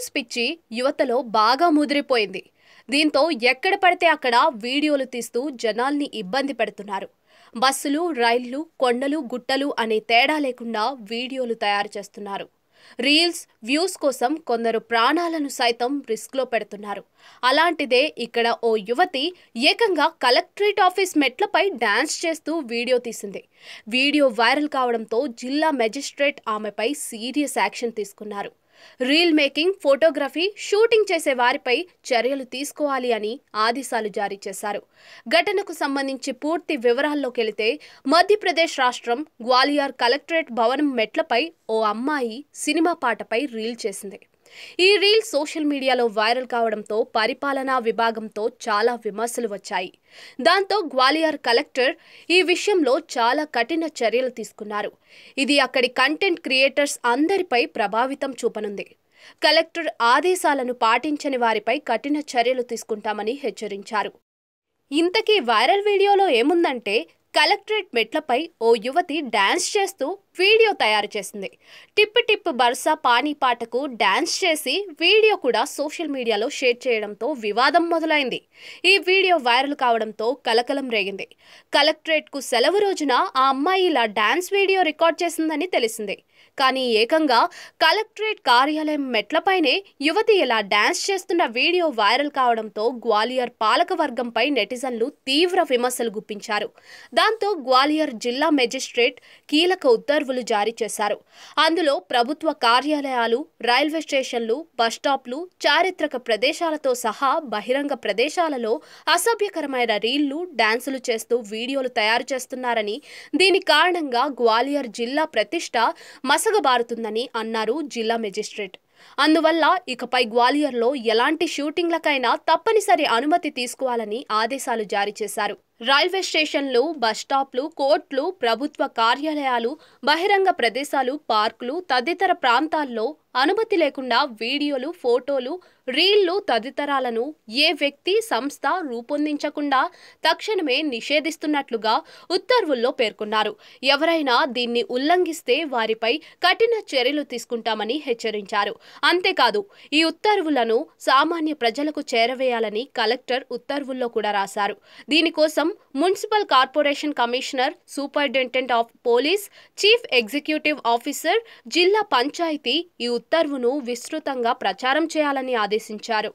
Reels పిచ్చి యువతలో బాగా ముదిరిపోయింది. దీంతో ఎక్కడ పడితే అక్కడ వీడియోలు తీస్తూ జనాల్ని ఇబ్బంది పెడుతున్నారు. బస్సులు, రైళ్లు, కొండలు, గుట్టలు అనే తేడా లేకుండా వీడియోలు తయారు చేస్తున్నారు. రీల్స్, వ్యూస్ కోసం కొందరు ప్రాణాలను సైతం రిస్క్లో పెడుతున్నారు. అలాంటిదే ఇక్కడ ఓ యువతి ఏకంగా కలెక్టరేట్ ఆఫీస్ మెట్లపై డాన్స్ చేస్తూ వీడియో తీసింది. వీడియో వైరల్ కావడంతో జిల్లా మెజిస్ట్రేట్ ఆమెపై సీరియస్ యాక్షన్ తీసుకున్నారు. రీల్ మేకింగ్, ఫోటోగ్రఫీ, షూటింగ్ చేసే వారిపై చర్యలు తీసుకోవాలి అని ఆదేశాలు జారీ చేశారు. ఘటనకు సంబంధించి పూర్తి వివరాల్లోకెళితే మధ్యప్రదేశ్ రాష్ట్రం గ్వాలియర్ కలెక్టరేట్ భవనం మెట్లపై ఓ అమ్మాయి సినిమా పాటపై రీల్ చేసింది. ఈ రీల్ సోషల్ మీడియాలో వైరల్ కావడంతో పరిపాలనా విభాగంతో చాలా విమర్శలు వచ్చాయి. దాంతో గ్వాలియర్ కలెక్టర్ ఈ విషయంలో చాలా కఠిన చర్యలు తీసుకున్నారు. ఇది అక్కడి కంటెంట్ క్రియేటర్స్ అందరిపై ప్రభావితం చూపనుంది. కలెక్టర్ ఆదేశాలను పాటించని వారిపై కఠిన చర్యలు తీసుకుంటామని హెచ్చరించారు. ఇంతకీ వైరల్ వీడియోలో ఏముందంటే, కలెక్టరేట్ మెట్లపై ఓ యువతి డాన్స్ చేస్తూ వీడియో తయారు చేసింది. టిప్ టిప్ బర్సా పానీ పాటకు డాన్స్ చేసి వీడియో కూడా సోషల్ మీడియాలో షేర్ చేయడంతో వివాదం మొదలైంది. ఈ వీడియో వైరల్ కావడంతో కలకలం రేగింది. కలెక్టరేట్కు సెలవు రోజున ఆ అమ్మాయి ఇలా డాన్స్ వీడియో రికార్డ్ చేసిందని తెలిసింది. కానీ ఏకంగా కలెక్టరేట్ కార్యాలయం మెట్లపైనే యువతి ఇలా డాన్స్ చేస్తున్న వీడియో వైరల్ కావడంతో గ్వాలియర్ పాలక వర్గంపై నెటిజన్లు తీవ్ర విమర్శలు గుప్పించారు. దాంతో గ్వాలియర్ జిల్లా మెజిస్ట్రేట్ కీలక ఉత్తర్వులు జారీ చేశారు. అందులో ప్రభుత్వ కార్యాలయాలు, రైల్వే స్టేషన్లు, బస్టాప్లు, చారిత్రక ప్రదేశాలతో సహా బహిరంగ ప్రదేశాలలో అసభ్యకరమైన రీళ్లు, డాన్సులు చేస్తూ వీడియోలు తయారు చేస్తున్నారని, దీని కారణంగా గ్వాలియర్ జిల్లా ప్రతిష్ట మసగబారుతుందని అన్నారు జిల్లా మెజిస్ట్రేట్. అందువల్ల ఇకపై గ్వాలియర్లో ఎలాంటి షూటింగ్లకైనా తప్పనిసరి అనుమతి తీసుకోవాలని ఆదేశాలు జారీ చేశారు. రైల్వే స్టేషన్లు, బస్టాప్లు, కోర్టులు, ప్రభుత్వ కార్యాలయాలు, బహిరంగ ప్రదేశాలు, పార్కులు తదితర ప్రాంతాల్లో అనుమతి లేకుండా వీడియోలు, ఫోటోలు, రీళ్లు తదితరాలను ఏ వ్యక్తి, సంస్థ రూపొందించకుండా తక్షణమే నిషేధిస్తున్నట్లుగా ఉత్తర్వుల్లో పేర్కొన్నారు. ఎవరైనా దీన్ని ఉల్లంఘిస్తే వారిపై కఠిన చర్యలు తీసుకుంటామని హెచ్చరించారు. అంతేకాదు, ఈ ఉత్తర్వులను సామాన్య ప్రజలకు చేరవేయాలని కలెక్టర్ ఉత్తర్వుల్లో కూడా రాశారు. దీనికోసం municipal corporation commissioner, superintendent of police, chief executive officer, జిల్లా పంచాయతీ ఈ ఉత్తర్వును విస్తృతంగా ప్రచారం చేయాలని ఆదేశించారు.